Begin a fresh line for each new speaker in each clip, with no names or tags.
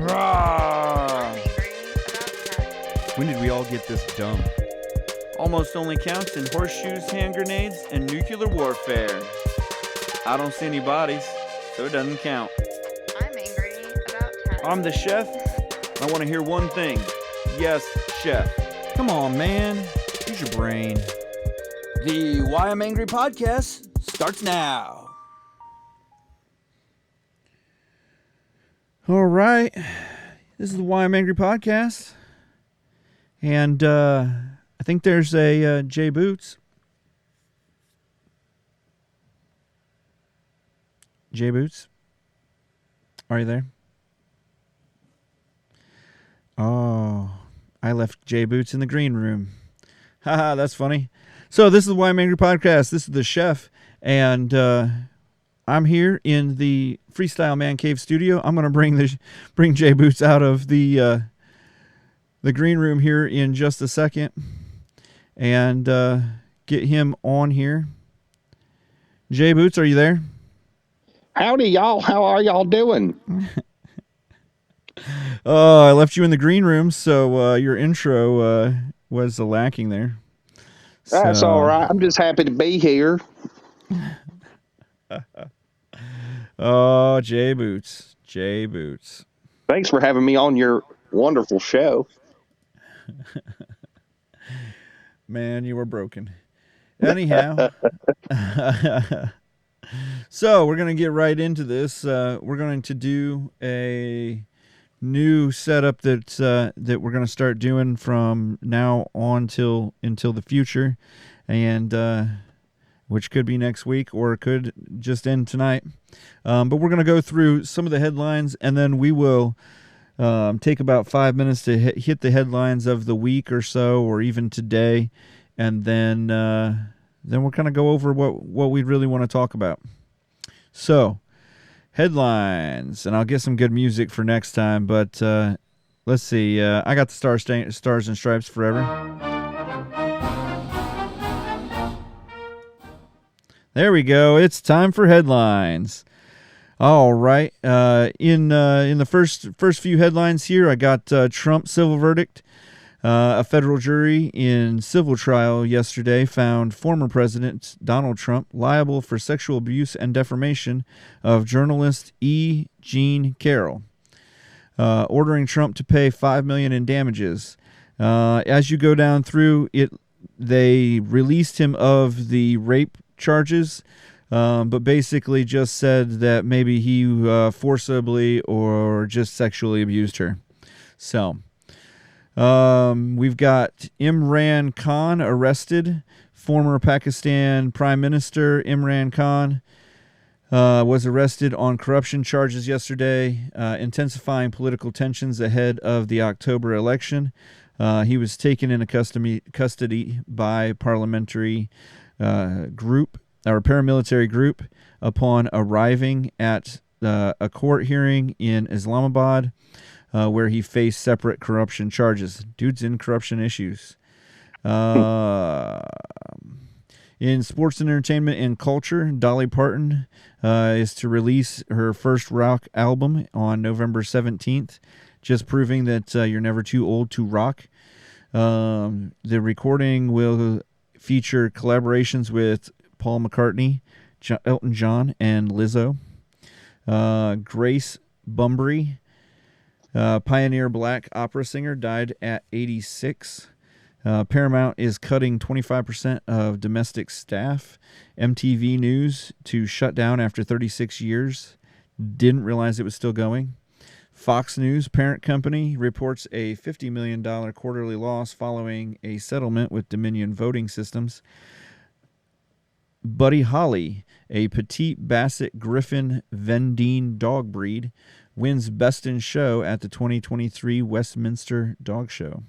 Rawr.
When did we all get this dumb?
Almost only counts in horseshoes, hand grenades, and nuclear warfare. I don't see any bodies, so it doesn't count.
I'm angry about time.
I'm the chef. I want to hear one thing. Yes, chef.
Come on, man. Use your brain.
The Why I'm Angry podcast starts now.
All right. This is the Why I'm Angry podcast. And I think there's a Jay Boots. Jay Boots? Are you there? Oh, I left Jay Boots in the green room. Haha, that's funny. So this is the Why I'm Angry podcast. This is the chef. And I'm here in the Freestyle Man Cave studio. I'm going to bring Jay Boots out of the green room here in just a second and get him on here. Jay Boots, are you there?
Howdy, y'all. How are y'all doing?
I left you in the green room, so your intro was lacking there.
That's all right. I'm just happy to be here.
Oh, Jay Boots. Jay Boots.
Thanks for having me on your wonderful show.
Man, you were broken. Anyhow. So, we're going to get right into this. We're going to do a new setup that we're going to start doing from now on until the future, and which could be next week or it could just end tonight. But we're going to go through some of the headlines, and then we will take about 5 minutes to hit the headlines of the week or so, or even today, and then we'll kind of go over what we really want to talk about. So, headlines, and I'll get some good music for next time, but let's see. I got the Stars and Stripes Forever. There we go. It's time for headlines. All right. In the first few headlines here, I got Trump civil verdict. A federal jury in civil trial yesterday found former President Donald Trump liable for sexual abuse and defamation of journalist E. Jean Carroll, ordering Trump to pay $5 million in damages. As you go down through it, they released him of the rape charges, but basically just said that maybe he forcibly or just sexually abused her. So. We've got Imran Khan arrested. Former Pakistan Prime Minister Imran Khan was arrested on corruption charges yesterday, intensifying political tensions ahead of the October election. He was taken into custody by paramilitary group upon arriving at a court hearing in Islamabad, where he faced separate corruption charges. Dude's in corruption issues. In sports and entertainment and culture, Dolly Parton is to release her first rock album on November 17th, just proving that you're never too old to rock. The recording will feature collaborations with Paul McCartney, Elton John, and Lizzo. Grace Bumbry, pioneer black opera singer, died at 86. Paramount is cutting 25% of domestic staff. MTV News to shut down after 36 years. Didn't realize it was still going. Fox News parent company reports a $50 million quarterly loss following a settlement with Dominion Voting Systems. Buddy Holly, a petite Basset Griffin Vendine dog breed, wins Best in Show at the 2023 Westminster Dog Show.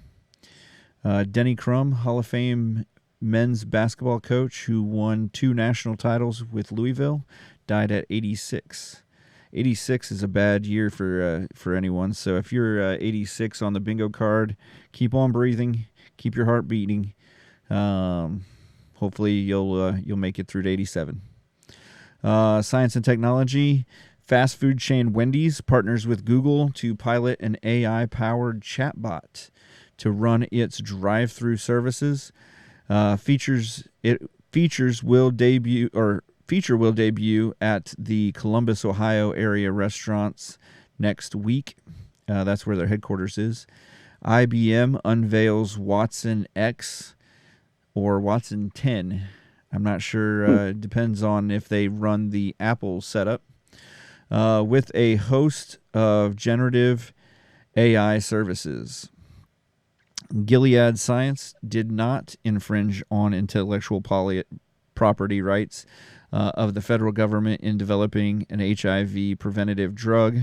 Denny Crum, Hall of Fame men's basketball coach who won 2 national titles with Louisville, died at 86. 86 is a bad year for anyone, so if you're 86 on the bingo card, keep on breathing, keep your heart beating. Hopefully you'll make it through to 87. Science and technology. Fast food chain Wendy's partners with Google to pilot an AI-powered chatbot to run its drive-through services. Feature will debut at the Columbus, Ohio area restaurants next week. That's where their headquarters is. IBM unveils Watson X or Watson 10. I'm not sure. It depends on if they run the Apple setup. With a host of generative AI services. Gilead Science did not infringe on intellectual property rights of the federal government in developing an HIV preventative drug.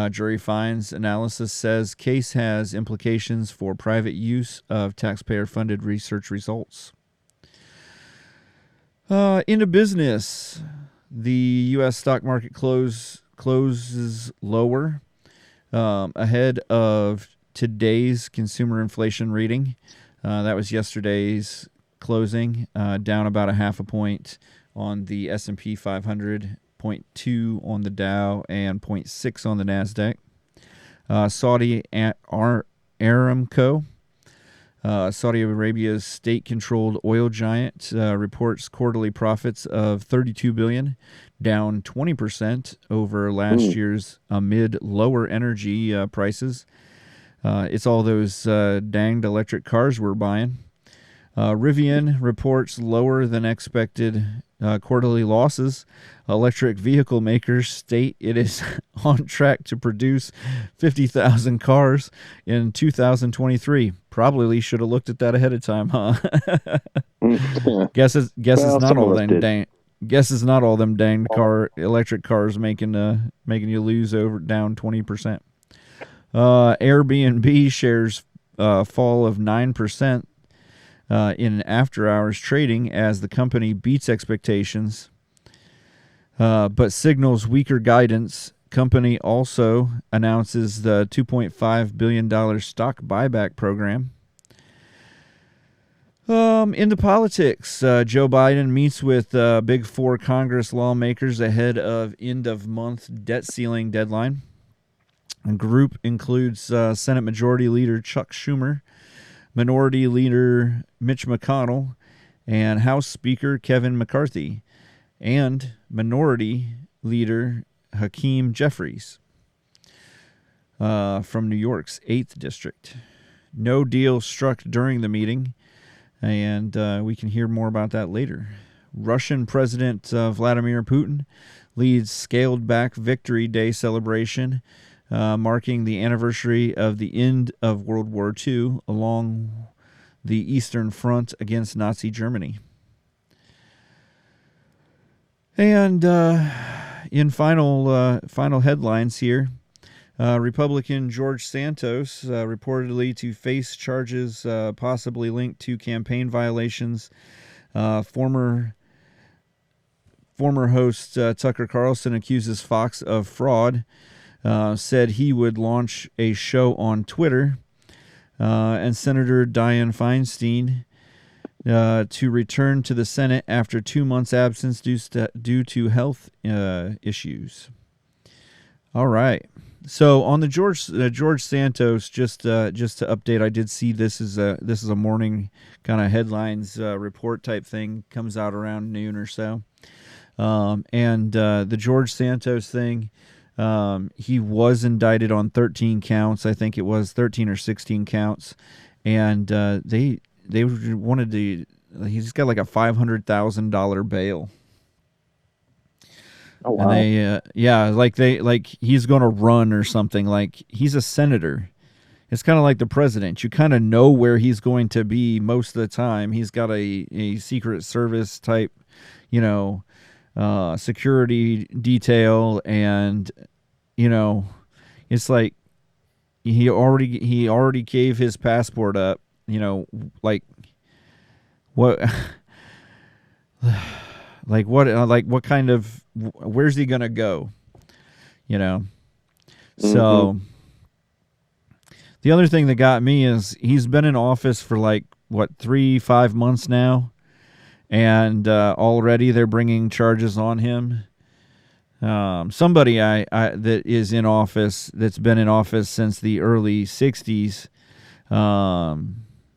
Jury finds analysis says case has implications for private use of taxpayer-funded research results. Into business. The U.S. stock market closes lower ahead of today's consumer inflation reading. That was yesterday's closing, down about 0.5 point on the S&P 500, 0.2 on the Dow, and 0.6 on the NASDAQ. Saudi Aramco, Saudi Arabia's state-controlled oil giant, reports quarterly profits of $32 billion, down 20% over last year's amid lower energy prices. It's all those danged electric cars we're buying. Rivian reports lower than expected quarterly losses. Electric vehicle makers state it is on track to produce 50,000 cars in 2023. Probably should have looked at that ahead of time, huh? Guess it's not all them dang. Guess it's not all them danged electric cars making you lose down 20%. Airbnb shares fall of 9% in after-hours trading as the company beats expectations, but signals weaker guidance. Company also announces the $2.5 billion stock buyback program. Into politics, Joe Biden meets with Big Four Congress lawmakers ahead of end-of-month debt ceiling deadline. The group includes Senate Majority Leader Chuck Schumer, Minority Leader Mitch McConnell, and House Speaker Kevin McCarthy, and Minority Leader Hakeem Jeffries from New York's 8th District. No deal struck during the meeting, and we can hear more about that later. Russian President Vladimir Putin leads scaled-back Victory Day celebration, marking the anniversary of the end of World War II along the Eastern Front against Nazi Germany. And in final headlines here, Republican George Santos reportedly to face charges possibly linked to campaign violations. Former host Tucker Carlson accuses Fox of fraud. Said he would launch a show on Twitter, and Senator Dianne Feinstein to return to the Senate after 2 months' absence due to health issues. All right. So on the George Santos, just to update, I did see this is a morning kind of headlines report type thing, comes out around noon or so, and the George Santos thing. He was indicted on 13 counts. I think it was 13 or 16 counts, and they wanted to. He's got like a $500,000 bail.
Oh wow!
And like he's going to run or something. Like he's a senator. It's kind of like the president. You kind of know where he's going to be most of the time. He's got a Secret Service type, security detail, and it's like he already gave his passport up, like what what kind of, where's he gonna go, so the other thing that got me is he's been in office for 3-5 months now. And already they're bringing charges on him. somebody I that is in office, that's been in office since the early '60s,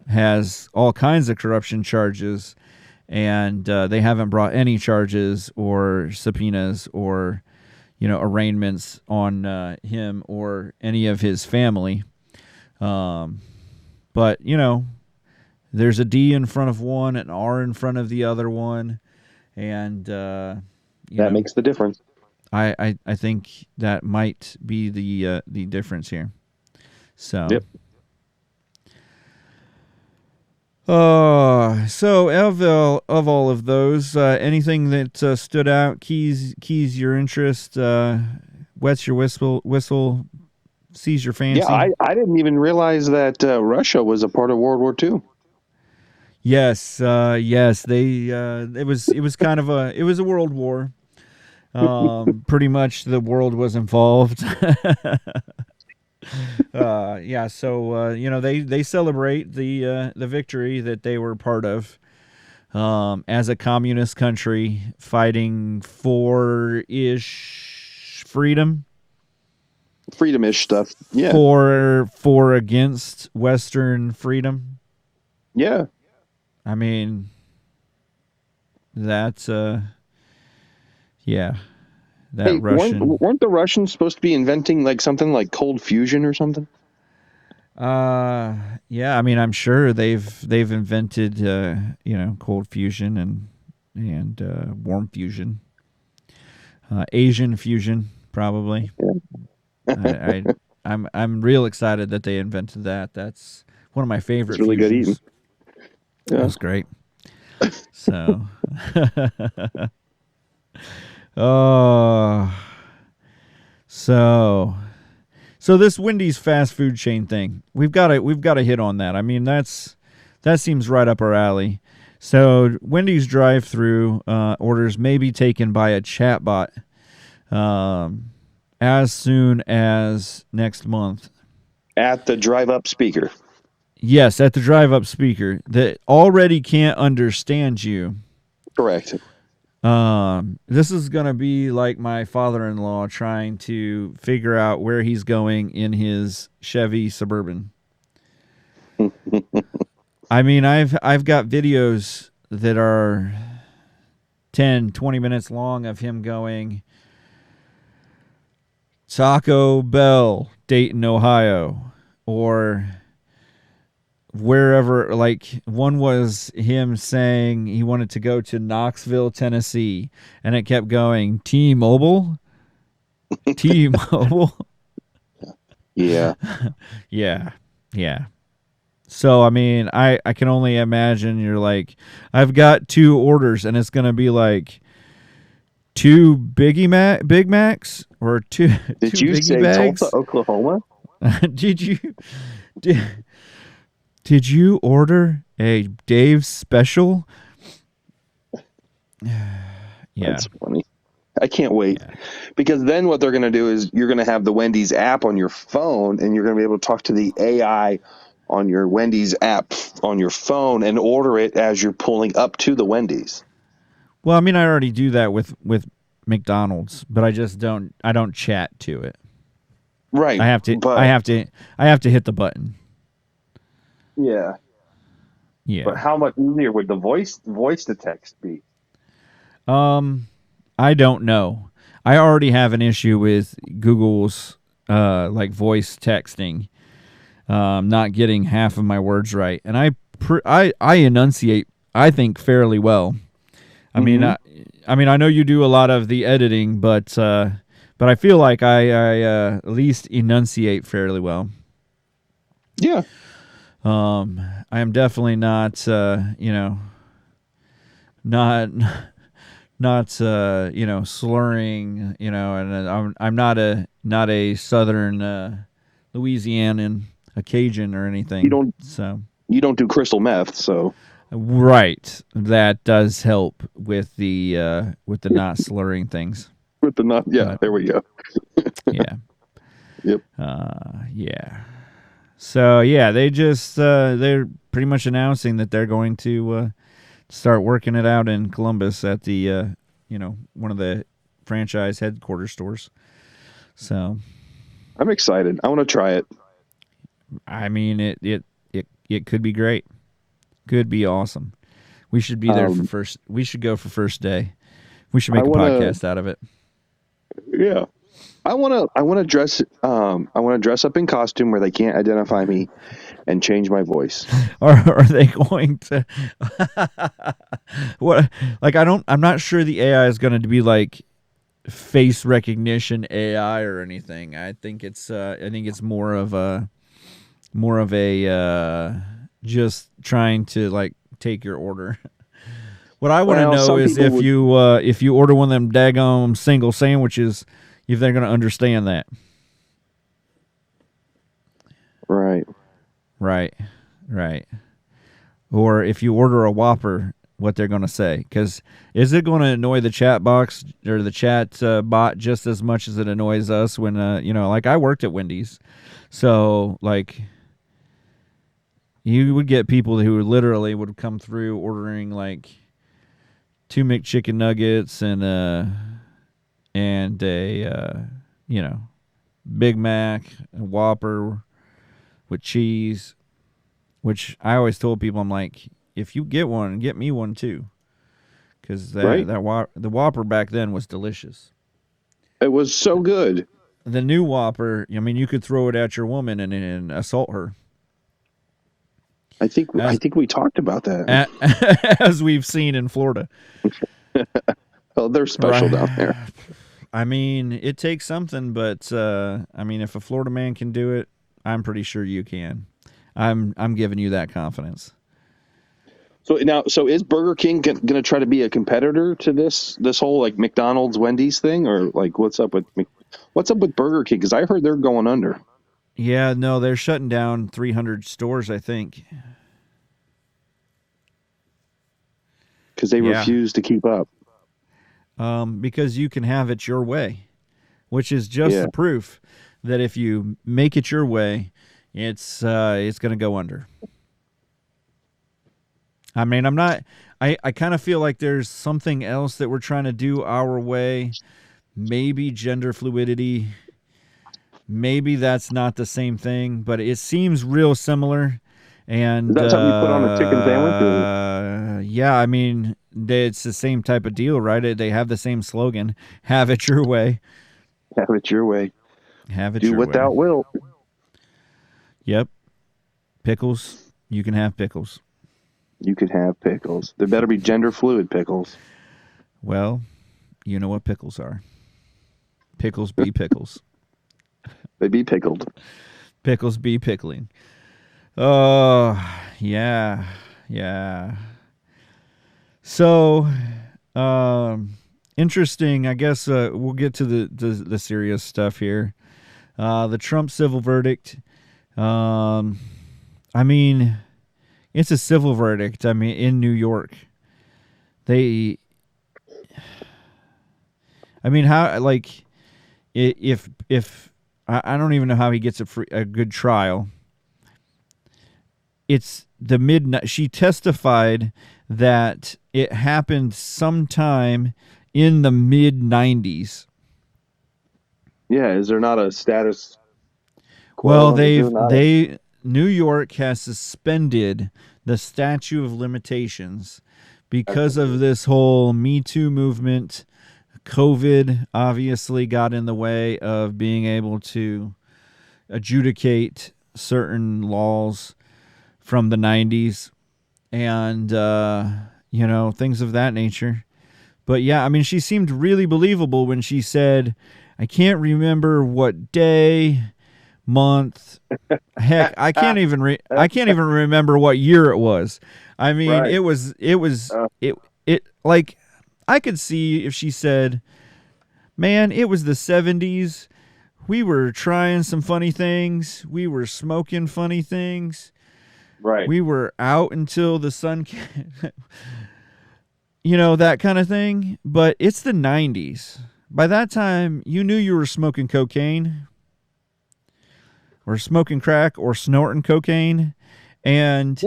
has all kinds of corruption charges, and they haven't brought any charges or subpoenas or arraignments on him or any of his family. But there's a D in front of one, an R in front of the other one, and
that makes the difference.
I think that might be the difference here. So.
Yep.
So of all of those, anything that stood out, keys your interest, wets your whistle, sees your fancy?
Yeah, I didn't even realize that Russia was a part of World War II.
Yes, they it was kind of a world war. Pretty much the world was involved. So they celebrate the victory that they were part of, as a communist country fighting for
Freedom-ish stuff. Yeah.
For against Western freedom.
Yeah.
I mean, that's Russian.
Weren't the Russians supposed to be inventing like something like cold fusion or something?
Yeah, I mean, I'm sure they've invented cold fusion and warm fusion, Asian fusion probably. Yeah. I'm real excited that they invented that. That's one of my favorite.
It's really
fusions.
good eating. Yeah.
That's great. So. Oh, so this Wendy's fast food chain thing, we've got to hit on that. I mean, that seems right up our alley. So Wendy's drive-through orders may be taken by a chatbot as soon as next month.
At the drive-up speaker.
Yes, at the drive-up speaker that already can't understand you.
Correct.
This is going to be like my father-in-law trying to figure out where he's going in his Chevy Suburban. I mean, I've got videos that are 10, 20 minutes long of him going Taco Bell, Dayton, Ohio, or wherever. Like, one was him saying he wanted to go to Knoxville, Tennessee, and it kept going T-Mobile.
Yeah.
Yeah. So, I mean, I can only imagine you're like, I've got 2 orders, and it's going to be like 2 Big Macs or 2
Did you
Biggie
say
bags?
Tulsa, Oklahoma?
Did you order a Dave's special? Yeah.
That's funny. I can't wait. Yeah. Because then what they're going to do is you're going to have the Wendy's app on your phone, and you're going to be able to talk to the AI on your Wendy's app on your phone and order it as you're pulling up to the Wendy's.
Well, I mean, I already do that with McDonald's, but I don't chat to it.
Right.
I have to hit the button.
Yeah.
Yeah.
But how much easier would the voice to text be?
I don't know. I already have an issue with Google's like voice texting, not getting half of my words right, and I enunciate, I think, fairly well. I mean, I know you do a lot of the editing, but I feel like I at least enunciate fairly well.
Yeah.
I am definitely not slurring, and I'm not a Southern Louisianan, a Cajun or anything.
You don't do crystal meth, so
right. That does help with the not slurring things.
With the not, yeah. There we go.
Yeah.
Yep.
Yeah. So yeah, they're pretty much announcing that they're going to start working it out in Columbus at the one of the franchise headquarters stores. So,
I'm excited. I want to try it.
I mean, it could be great. Could be awesome. We should be there for first. We should go for first day. We should make a podcast out of it.
Yeah. I want to dress up in costume where they can't identify me and change my voice.
Or are they going to what, like, I'm not sure the AI is going to be like face recognition AI or anything. I think it's more of a just trying to like take your order. What I want to know is if you order one of them daggone single sandwiches, if they're going to understand that.
Right.
Or if you order a Whopper, what they're going to say. Because is it going to annoy the chat box or the chat bot just as much as it annoys us when, like I worked at Wendy's. So, like, you would get people who literally would come through ordering, like, 2 McChicken nuggets and a Big Mac, a Whopper with cheese, which I always told people, I'm like, if you get one, get me one too, because the Whopper back then was delicious.
It was so good.
The new Whopper, I mean, you could throw it at your woman and assault her.
I think we talked about that.
As we've seen in Florida.
Well, they're special down there.
I mean, it takes something, but I mean, if a Florida man can do it, I'm pretty sure you can. I'm giving you that confidence. So is Burger King going to try to be a competitor to this whole like McDonald's, Wendy's thing, or like what's up with Burger King? Because I heard they're going under. Yeah, no, they're shutting down 300 stores, I think.
Because they refuse to keep up.
Because you can have it your way, which is just the proof that if you make it your way, it's going to go under. I mean, I kind of feel like there's something else that we're trying to do our way. Maybe gender fluidity. Maybe that's not the same thing, but it seems real similar. And
is that something you put on a chicken sandwich?
Yeah, I mean, it's the same type of deal, right? They have the same slogan: "Have it your way."
Have it your way.
Have it your way.
Do without will.
Yep. Pickles. You can have pickles.
You can have pickles. There better be gender fluid pickles.
Well, you know what pickles are. Pickles be pickles.
They be pickled.
Pickles be pickling. Oh, yeah. So, interesting. I guess we'll get to the serious stuff here. The Trump civil verdict. I mean, it's a civil verdict. I mean, in New York, how, like, if I don't even know how he gets a good trial. It's the midnight. She testified that it happened sometime in the mid-90s.
Yeah, is there not a status quo?
Well, New York has suspended the statute of limitations because of this whole Me Too movement. COVID obviously got in the way of being able to adjudicate certain laws from the 90s and, things of that nature. But yeah, I mean, she seemed really believable when she said, I can't remember what day, month, heck, I can't even remember what year it was. I mean, right. it like, I could see if she said, man, it was the 70s. We were trying some funny things. We were smoking funny things.
Right.
We were out until the sun came. That kind of thing. But it's the 90s. By that time, you knew you were smoking cocaine or smoking crack or snorting cocaine. And,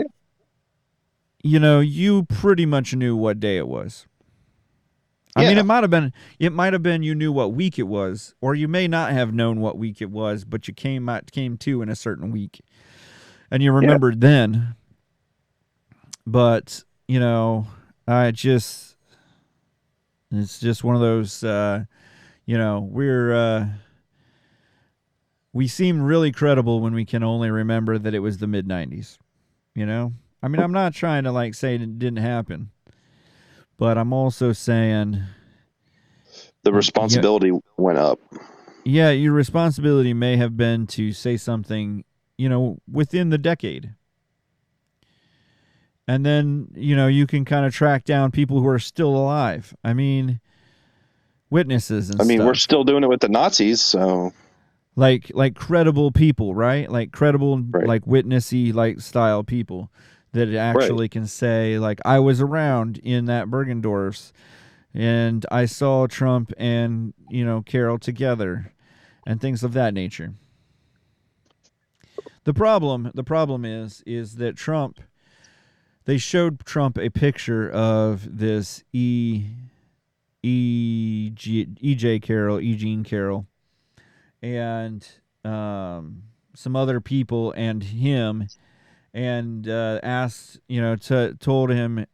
you pretty much knew what day it was. I mean,
Yeah.
it might have been you knew what week it was, or you may not have known what week it was, but you came to in a certain week, and you remembered then. But it's just one of those. We seem really credible when we can only remember that it was the mid '90s. I mean, I'm not trying to say it didn't happen, but I'm also saying
The responsibility went up.
yeah, your responsibility may have been to say something, within the decade. And then, you can kind of track down people who are still alive. I mean, witnesses and stuff.
We're still doing it with the Nazis, so
like credible people, right? Like credible,
Right.
like witnessy, style people that actually can say, I was around in that Bergendorf's and I saw Trump and, Carol together and things of that nature. The problem is that Trump, they showed Trump a picture of this E.J. Carroll, Eugene Carroll, and some other people and him, and asked, told him,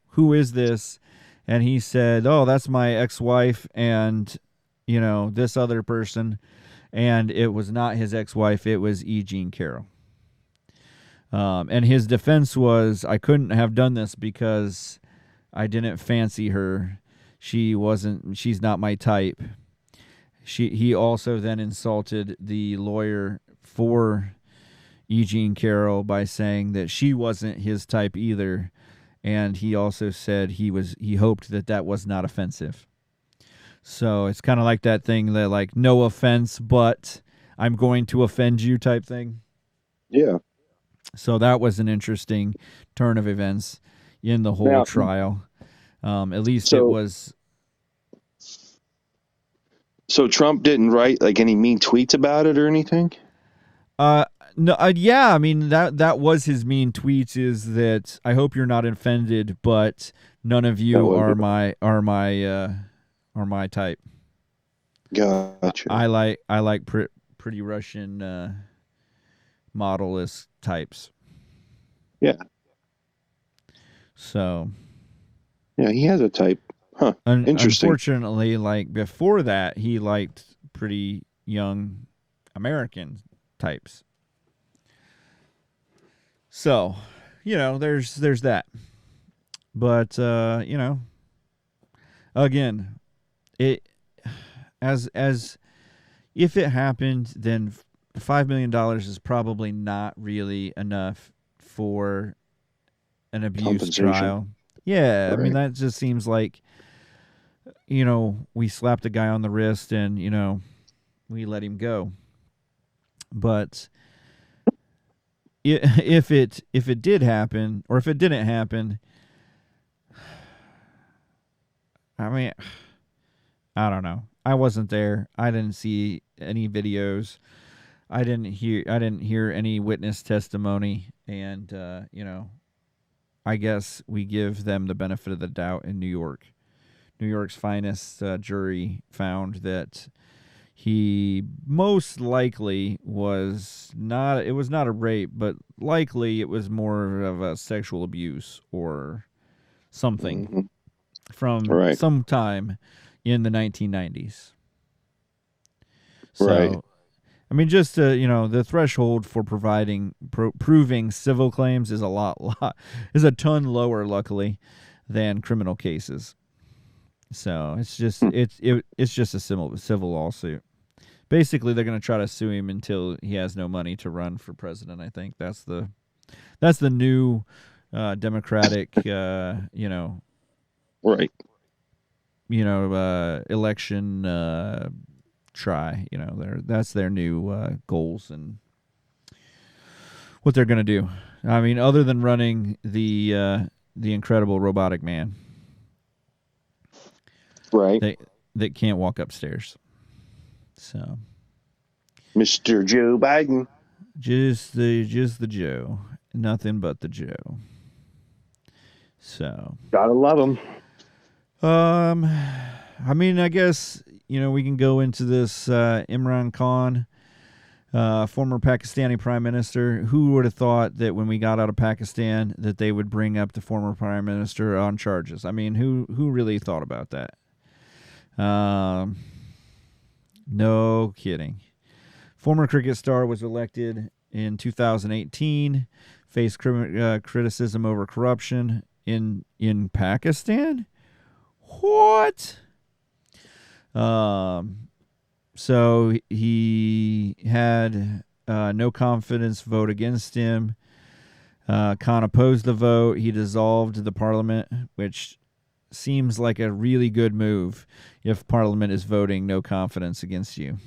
who is this? And he said, oh, that's my ex-wife and, this other person. And it was not his ex-wife. It was E. Jean Carroll. And his defense was, I couldn't have done this because I didn't fancy her. She's not my type. He also then insulted the lawyer for E. Jean Carroll by saying that she wasn't his type either. And he also said he hoped that was not offensive. So it's kind of like that thing that no offense, but I'm going to offend you type thing.
yeah.
So that was an interesting turn of events in the whole trial. At least it was.
So Trump didn't write any mean tweets about it or anything?
No, yeah, I mean that was his mean tweets. Is that I hope you're not offended, but none of you are my type.
Gotcha.
I like pretty Russian model-esque types.
Yeah.
So.
Yeah, he has a type. Huh. Interesting.
Unfortunately, before that, he liked pretty young American types. So, there's that. But again, it as if it happened, then $5 million is probably not really enough for an abuse trial. Yeah, right. I mean, that just seems like, we slapped a guy on the wrist and, we let him go. But if it did happen, or if it didn't happen, I mean, I don't know. I wasn't there. I didn't see any videos. I didn't hear any witness testimony, and I guess we give them the benefit of the doubt in New York. New York's finest jury found that he most likely was not. It was not a rape, but likely it was more of a sexual abuse or something from some time in the 1990s. So,
right.
I mean, just the threshold for proving civil claims is is a ton lower, luckily, than criminal cases. So it's just it's just a civil lawsuit. Basically, they're going to try to sue him until he has no money to run for president. I think that's the new Democratic
right.
Election try. That's their new goals and what they're going to do. I mean, other than running the incredible robotic man,
right?
That can't walk upstairs. So,
Mr. Joe Biden,
just the Joe, nothing but the Joe. So
gotta love him.
I mean, I guess, we can go into this Imran Khan, former Pakistani prime minister. Who would have thought that when we got out of Pakistan that they would bring up the former prime minister on charges? I mean, who really thought about that? No kidding. Former cricket star was elected in 2018, faced criticism over corruption in Pakistan. What? So he had no confidence vote against him. Khan opposed the vote. He dissolved the parliament, which seems like a really good move if parliament is voting no confidence against you.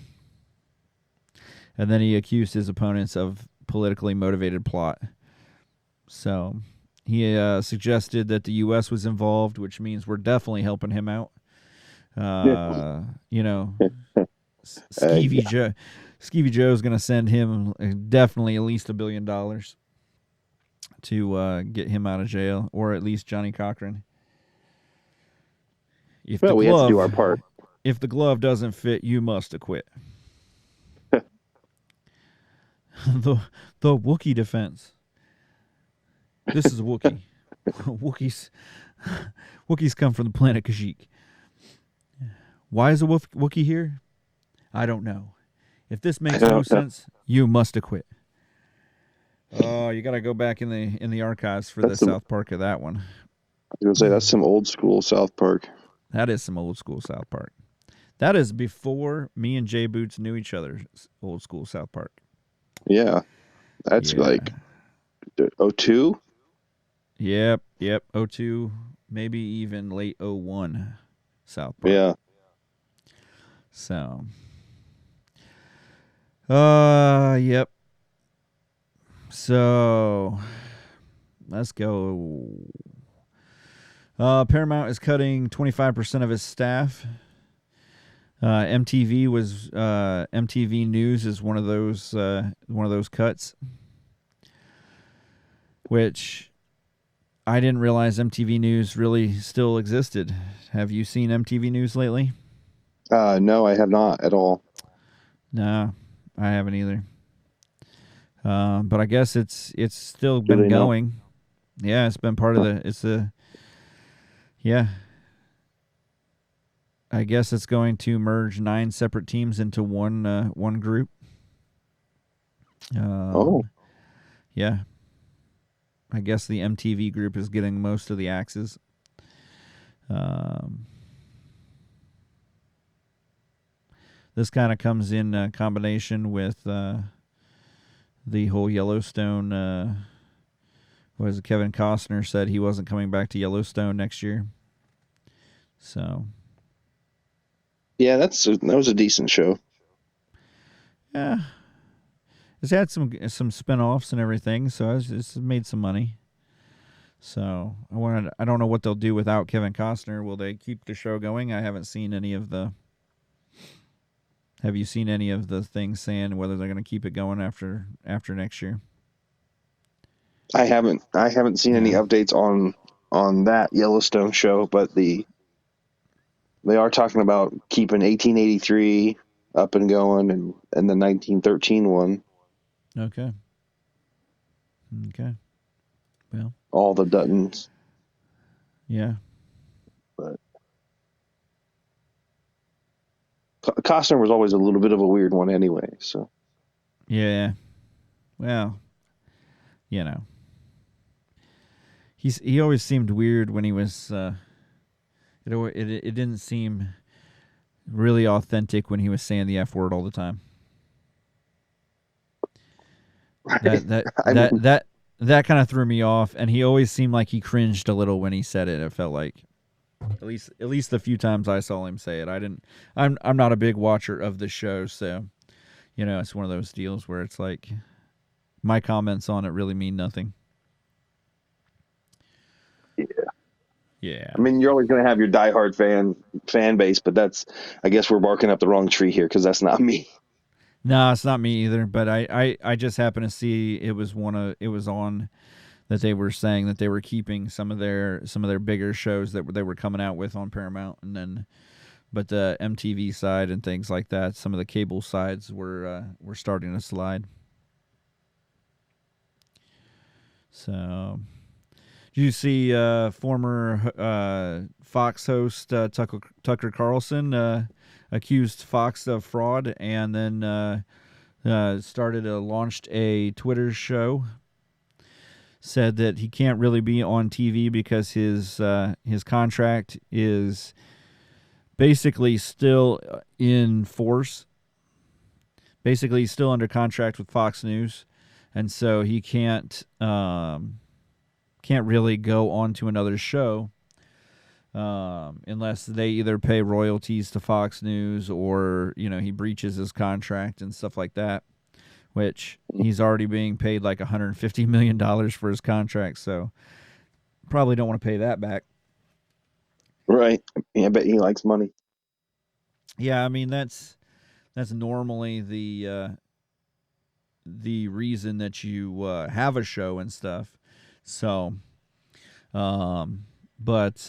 And then he accused his opponents of politically motivated plot. So he suggested that the U.S. was involved, which means we're definitely helping him out. Skeevy Joe's going to send him definitely at least $1 billion to get him out of jail, or at least Johnny Cochran.
We have to do our part.
If the glove doesn't fit, you must acquit. the Wookiee defense. This is a Wookiee. Wookiees come from the planet Kashyyyk. Why is a Wookiee here? I don't know. If this makes no sense, you must acquit. Oh, you got to go back in the archives for the South Park of that one.
I was going to say, that's some old school South Park.
That is some old school South Park. That is before me and Jay Boots knew each other. Old school South Park.
Yeah. That's like 02?
Yep. 02, maybe even late 01 South Park.
Yeah.
So. Yep. So, let's go. Paramount is cutting 25% of its staff. MTV News is one of those cuts, which I didn't realize MTV News really still existed. Have you seen MTV News lately?
No, I have not at all.
No, I haven't either. But I guess it's still been going. Yeah, it's been part of I guess it's going to merge 9 separate teams into one group. Yeah. I guess the MTV group is getting most of the axes. This kind of comes in combination with the whole Yellowstone. Kevin Costner said he wasn't coming back to Yellowstone next year. So.
Yeah, that was a decent show.
Yeah. It's had some spin-offs and everything, so it's made some money. So I don't know what they'll do without Kevin Costner. Will they keep the show going? I haven't seen any of the. Have you seen any of the things saying whether they're going to keep it going after next year?
I haven't seen any updates on that Yellowstone show, but they are talking about keeping 1883 up and going and the 1913 one.
Okay. Well,
all the Duttons.
Yeah.
But Costner was always a little bit of a weird one anyway, so.
Yeah. Well, he always seemed weird when he was it didn't seem really authentic when he was saying the F word all the time. That kind of threw me off, and he always seemed like he cringed a little when he said it. It felt like, at least the few times I saw him say it. I'm not a big watcher of the show, so it's one of those deals where it's like my comments on it really mean nothing. Yeah.
I mean, you're always going to have your diehard fan base, but I guess we're barking up the wrong tree here because that's not me.
No, it's not me either. But I just happened to see it was on that they were saying that they were keeping some of their bigger shows that they were coming out with on Paramount, and then but the MTV side and things like that, some of the cable sides were starting to slide. So, did you see former Fox host Tucker Carlson accused Fox of fraud, and then launched a Twitter show? Said that he can't really be on TV because his contract is basically still in force. Basically, he's still under contract with Fox News, and so he can't really go on to another show unless they either pay royalties to Fox News or he breaches his contract and stuff like that. Which he's already being paid like $150 million for his contract, so probably don't want to pay that back.
Right. Yeah, I bet he likes money.
Yeah, I mean that's normally the reason that you have a show and stuff. So, but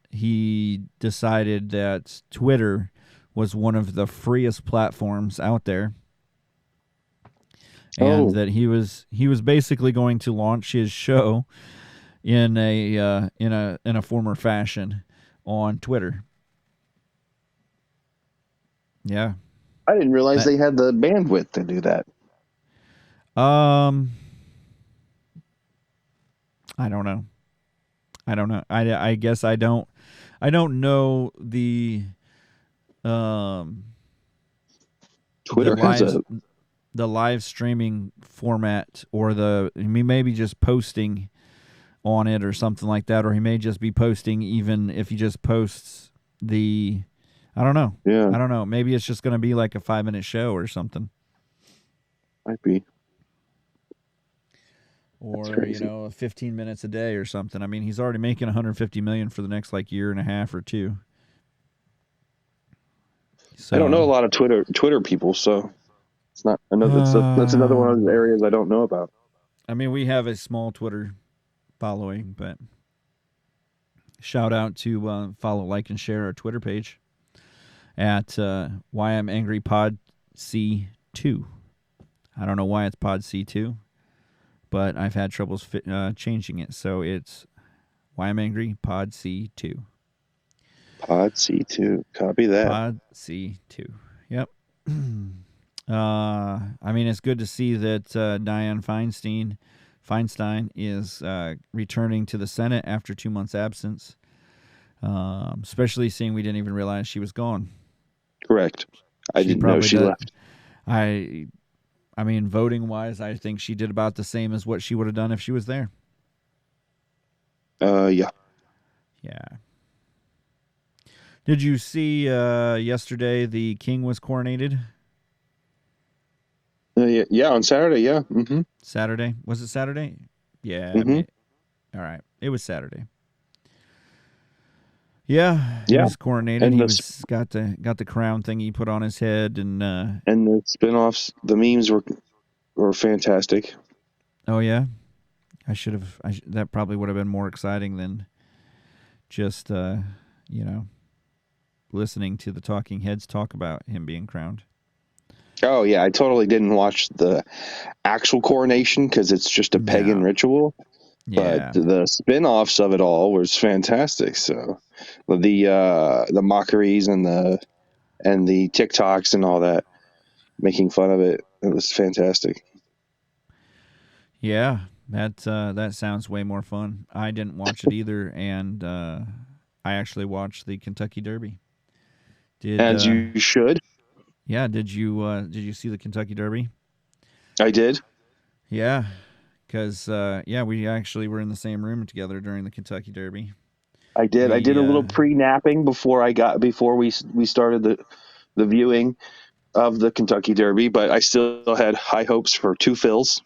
he decided that Twitter was one of the freest platforms out there. And that he was basically going to launch his show in a former fashion on Twitter. Yeah,
I didn't realize they had the bandwidth to do that.
I don't know. I guess I don't know the
Twitter has
the live streaming format, or he may be just posting on it or something like that, or he may just be posting even if he just posts I don't know.
Yeah.
I don't know. Maybe it's just going to be like a 5-minute show or something.
Might be.
Or, 15 minutes a day or something. I mean, he's already making $150 million for the next year and a half or two. So,
I don't know a lot of Twitter people, so it's not another. That's another one of the areas I don't know about.
I mean, we have a small Twitter following, but shout out to follow, like, and share our Twitter page at Why I'm Angry Pod C2. I don't know why it's Pod C2, but I've had troubles changing it, so it's Why I'm Angry Pod C2.
Pod C2. Copy that.
Pod C2. Yep. I mean, it's good to see that Dianne Feinstein is returning to the Senate after 2 months' absence. Especially seeing we didn't even realize she was gone.
Correct. I didn't know she left.
I mean, voting-wise, I think she did about the same as what she would have done if she was there.
Yeah.
Yeah. Did you see yesterday the king was coronated?
Yeah, on Saturday, yeah. Mm-hmm.
Saturday? Was it Saturday? Yeah.
Mm-hmm.
I mean, all right. It was Saturday. Yeah, he
Yeah.
was coronated.
And
He
the
was got the crown thing he put on his head, and
the spin-offs, the memes were fantastic.
oh yeah, that probably would have been more exciting than just listening to the talking heads talk about him being crowned.
Oh yeah, I totally didn't watch the actual coronation because it's just a pagan ritual.
Yeah,
But the spin-offs of it all was fantastic. So the mockeries and the TikToks and all that, making fun of it, it was fantastic.
yeah, that sounds way more fun. I didn't watch it either, and I actually watched the Kentucky Derby.
As you should.
Yeah, did you see the Kentucky Derby?
I did.
Yeah, because we actually were in the same room together during the Kentucky Derby.
I did. I did a little pre-napping before we started the viewing of the Kentucky Derby, but I still had high hopes for Two Phils.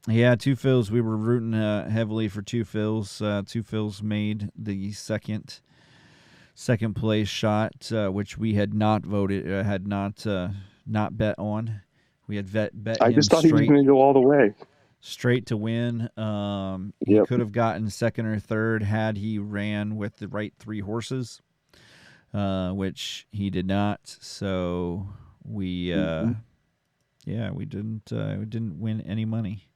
Yeah, Two Phils. We were rooting heavily for Two Phils. Two Phils made the second place shot, which we had not voted, not bet on. We had bet.
I just thought he was going to go all the way.
straight to win. He
Yep.
could have gotten second or third had he ran with the right 3 horses, which he did not. So we, we didn't win any money.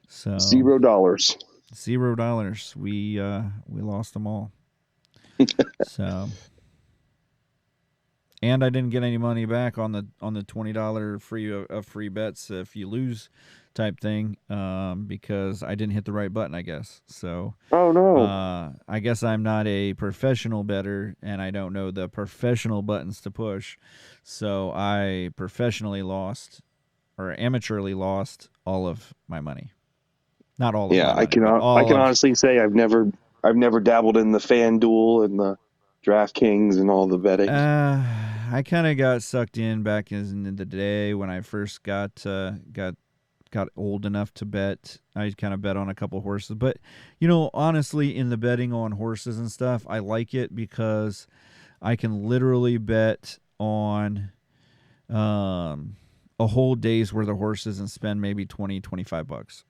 So
$0.
$0. We lost them all. So, and I didn't get any money back on the $20 free bets if you lose type thing, because I didn't hit the right button, I guess. So,
Oh no.
I guess I'm not a professional bettor, and I don't know the professional buttons to push. So I professionally lost, or amateurly lost, all of my money. Not all of
Yeah,
my money,
I can
but all
I can
of,
honestly say I've never dabbled in the FanDuel and the DraftKings and all the betting.
I kind of got sucked in back in the day when I first got old enough to bet. I kind of bet on a couple horses, but honestly, in the betting on horses and stuff, I like it because I can literally bet on a whole day's worth of horses and spend maybe $20-$25.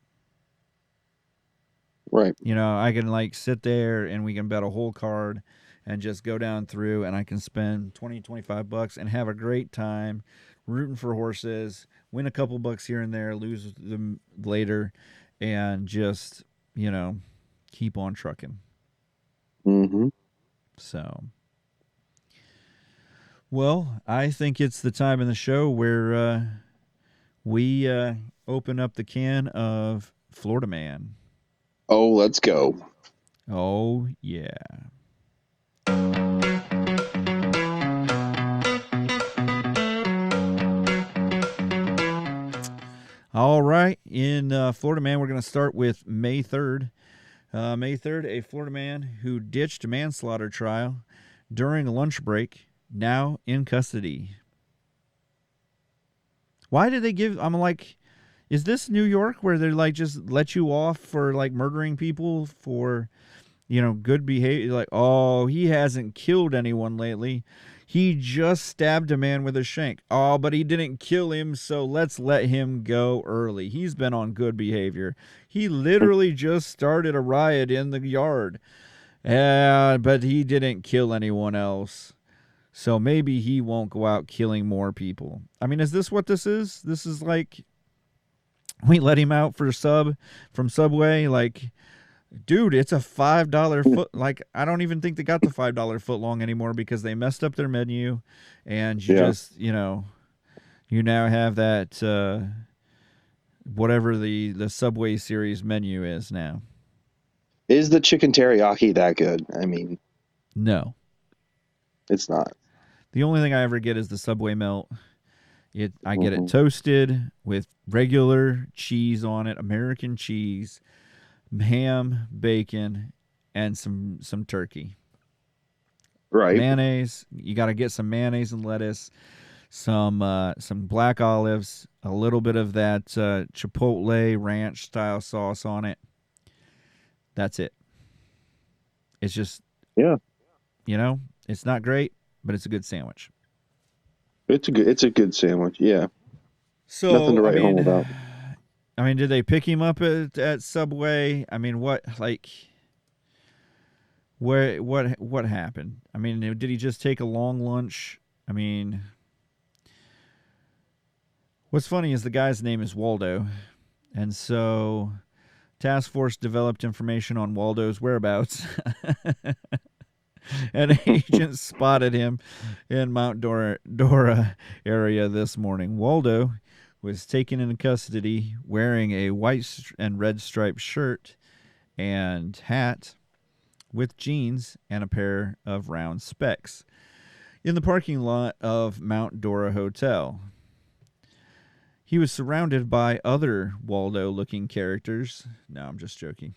Right.
I can sit there and we can bet a whole card and just go down through, and I can spend $20-$25 and have a great time rooting for horses, win a couple bucks here and there, lose them later, and just, keep on trucking.
Mm-hmm.
So, well, I think it's the time in the show where we open up the can of Florida Man.
Oh, let's go.
Oh, yeah. All right. In Florida Man, we're going to start with May 3rd. May 3rd, a Florida man who ditched a manslaughter trial during a lunch break, now in custody. Why did they give... I'm like, is this New York where they're just let you off for murdering people for, good behavior? Oh, he hasn't killed anyone lately. He just stabbed a man with a shank. Oh, but he didn't kill him, so let's let him go early. He's been on good behavior. He literally just started a riot in the yard. But he didn't kill anyone else. So maybe he won't go out killing more people. I mean, is this what this is? This is we let him out for from Subway, dude, it's a $5 foot. I don't even think they got the $5 foot long anymore because they messed up their menu, and you just, you now have that whatever the Subway series menu is now.
Is the chicken teriyaki that good? I mean,
no,
it's not.
The only thing I ever get is the Subway melt. I get it toasted with regular cheese on it, American cheese, ham, bacon, and some turkey.
Right.
Mayonnaise. You got to get some mayonnaise and lettuce, some black olives, a little bit of that Chipotle ranch style sauce on it. That's it. It's just, it's not great, but it's a good sandwich.
It's a good sandwich. Yeah.
So
nothing to write home about.
I mean, did they pick him up at Subway? I mean, what happened? I mean, did he just take a long lunch? I mean, what's funny is the guy's name is Waldo, and so task force developed information on Waldo's whereabouts. An agent spotted him in Mount Dora area this morning. Waldo was taken into custody wearing a white and red striped shirt and hat with jeans and a pair of round specs in the parking lot of Mount Dora Hotel. He was surrounded by other Waldo-looking characters. No, I'm just joking.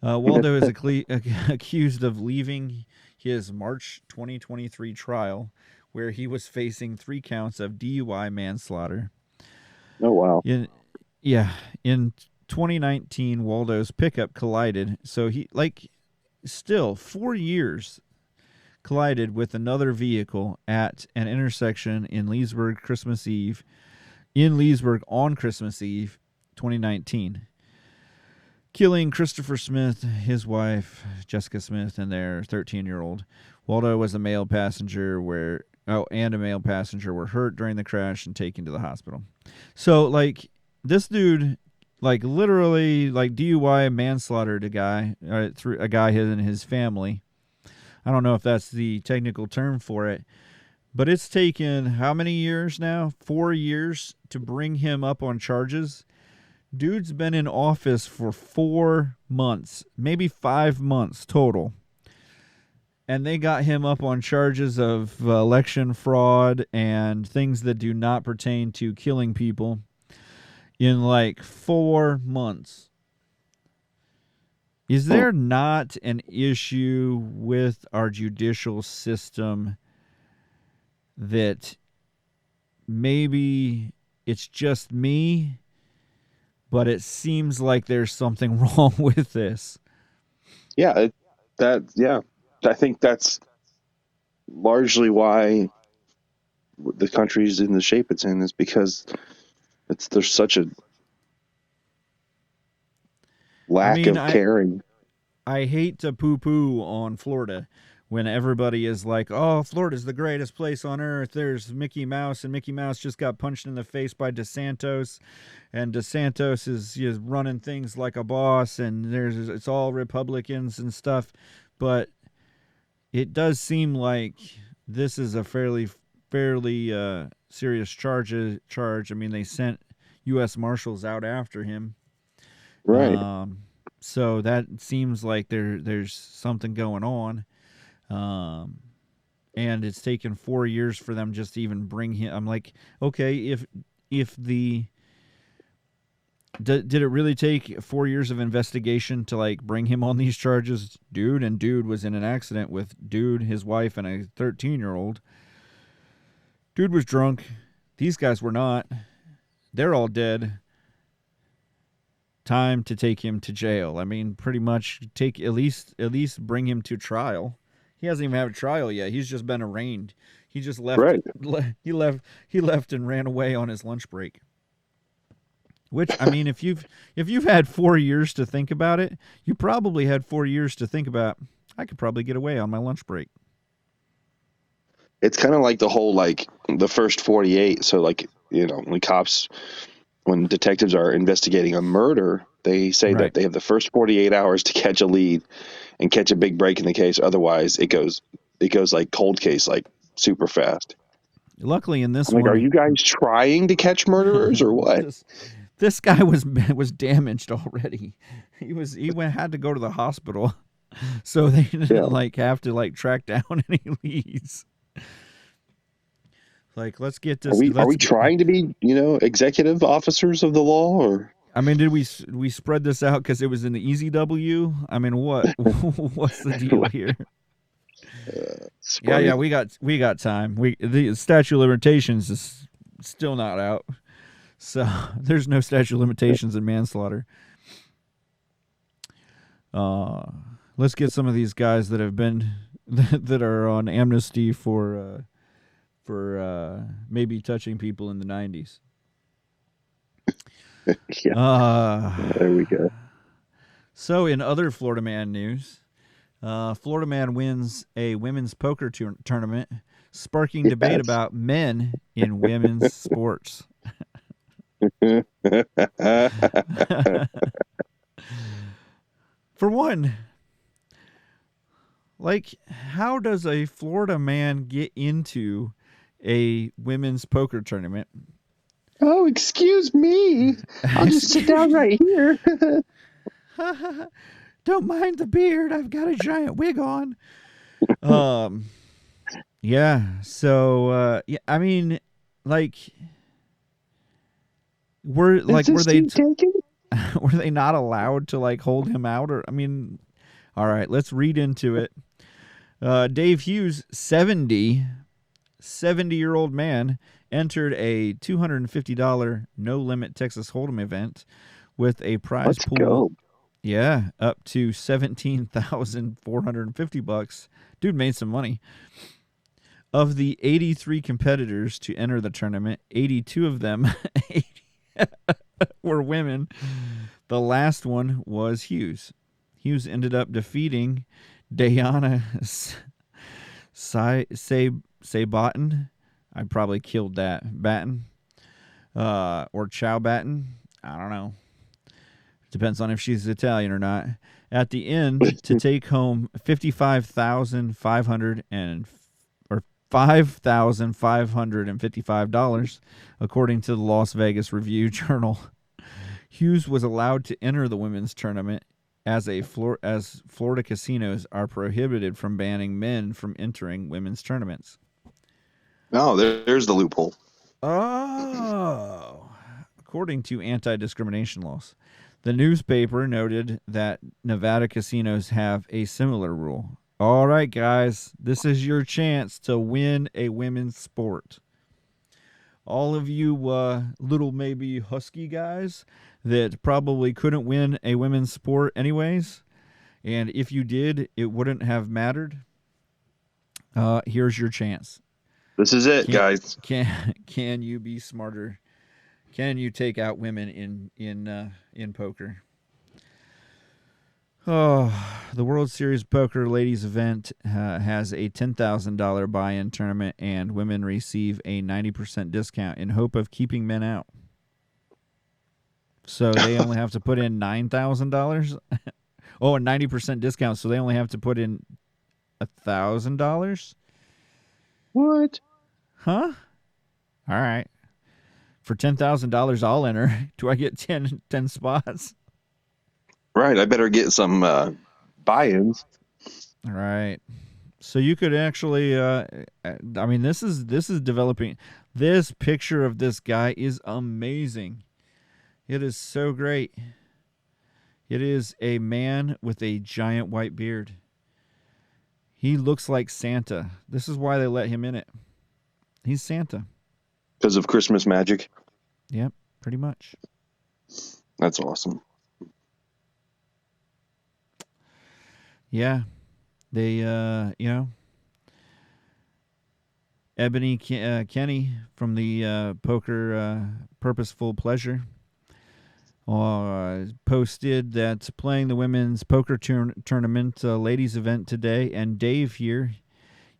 Waldo is accused of leaving his March 2023 trial, where he was facing 3 counts of DUI manslaughter.
Oh, wow.
In 2019, Waldo's pickup collided. So he, still 4 years, collided with another vehicle at an intersection in Leesburg on Christmas Eve, 2019. Killing Christopher Smith, his wife, Jessica Smith, and their 13-year-old. Waldo was a male passenger and a male passenger were hurt during the crash and taken to the hospital. So, like, this dude, like, literally, like, DUI manslaughtered a guy, through a guy and his family. I don't know if that's the technical term for it, but it's taken how many years now? 4 years to bring him up on charges. Dude's been in office for 4 months, maybe 5 months total. And they got him up on charges of election fraud and things that do not pertain to killing people in like 4 months. Is there not an issue with our judicial system that maybe it's just me, but it seems like there's something wrong with this?
Yeah, I think that's largely why the country's in the shape it's in, is because there's such a lack of caring.
I hate to poo-poo on Florida when everybody is like, oh, Florida's the greatest place on earth. There's Mickey Mouse, and Mickey Mouse just got punched in the face by DeSantis, and DeSantis is running things like a boss, and it's all Republicans and stuff. But it does seem like this is a fairly serious charge. I mean, they sent U.S. Marshals out after him.
Right.
So that seems like there's something going on. And it's taken 4 years for them just to even bring him. I'm like, okay, did it really take 4 years of investigation to like bring him on these charges? Dude was in an accident with his wife, and a 13-year-old. Dude was drunk. These guys were not. They're all dead. Time to take him to jail. I mean, pretty much at least bring him to trial. He hasn't even had a trial yet. He's just been arraigned. He just left.
Right.
He left and ran away on his lunch break. Which, I mean, if you've had 4 years to think about it, you probably had 4 years to think about, I could probably get away on my lunch break.
It's kind of like the whole, like, the first 48. So, like, when detectives are investigating a murder, they say that they have the first 48 hours to catch a lead and catch a big break in the case. Otherwise, it goes like cold case, like super fast.
Luckily, in this
one, are you guys trying to catch murderers or what?
This guy was damaged already. He had to go to the hospital, so they didn't have to track down any leads. Like, let's get this.
Are we trying to be, executive officers of the law, or?
I mean, did we spread this out because it was in the Easy W? I mean, what's the deal here? Yeah, we got time. The statute of limitations is still not out, so there's no statute of limitations in manslaughter. Let's get some of these guys that have been that are on amnesty for maybe touching people in the 90s.
There we go.
So, in other Florida Man news, Florida Man wins a women's poker tournament, sparking debate about men in women's sports. For one, how does a Florida man get into a women's poker tournament?
Oh, excuse me. I'll just sit down right here.
Don't mind the beard. I've got a giant wig on. Yeah. So, I mean, were they not allowed to hold him out? Or, I mean, all right, let's read into it. Dave Hughes, 70-year-old man, entered a $250 no-limit Texas Hold'em event with a prize pool.
Go.
Yeah, up to $17,450. Dude made some money. Of the 83 competitors to enter the tournament, 82 of them were women. The last one was Hughes. Hughes ended up defeating Diana Sabatin. I probably killed that. Batten. Or Chow Batten. I don't know. Depends on if she's Italian or not. At the end, to take home $5,555, according to the Las Vegas Review-Journal. Hughes was allowed to enter the women's tournament as Florida casinos are prohibited from banning men from entering women's tournaments.
Oh, there's the loophole.
Oh. According to anti-discrimination laws. The newspaper noted that Nevada casinos have a similar rule. All right, guys, this is your chance to win a women's sport. All of you little maybe husky guys that probably couldn't win a women's sport anyways, and if you did, it wouldn't have mattered. Here's your chance.
This is it, guys.
Can you be smarter? Can you take out women in poker? Oh, the World Series Poker Ladies event has a $10,000 buy-in tournament, and women receive a 90% discount in hope of keeping men out. So they only have to put in $9,000. Oh, a 90% discount, so they only have to put in $1,000.
What?
Huh? All right. For $10,000, I'll enter. Do I get 10 spots?
Right. I better get some buy-ins.
All right. So you could actually, I mean, this is developing. This picture of this guy is amazing. It is so great. It is a man with a giant white beard. He looks like Santa. This is why they let him in it. He's Santa.
Because of Christmas magic?
Yep, pretty much.
That's awesome.
Yeah. They, Ebony Kenny from the Poker Purposeful Pleasure posted that playing the women's poker tournament ladies event today, and Dave here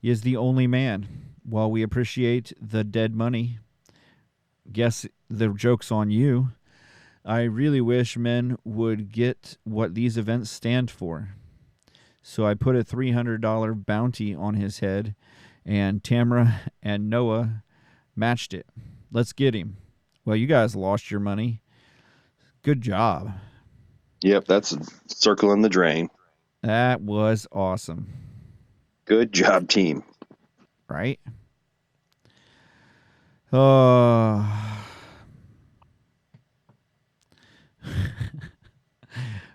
is the only man. While we appreciate the dead money, guess the joke's on you. I really wish men would get what these events stand for. So I put a $300 bounty on his head, and Tamara and Noah matched it. Let's get him. Well, you guys lost your money. Good job.
Yep, that's a circle in the drain.
That was awesome.
Good job, team.
Right? Oh.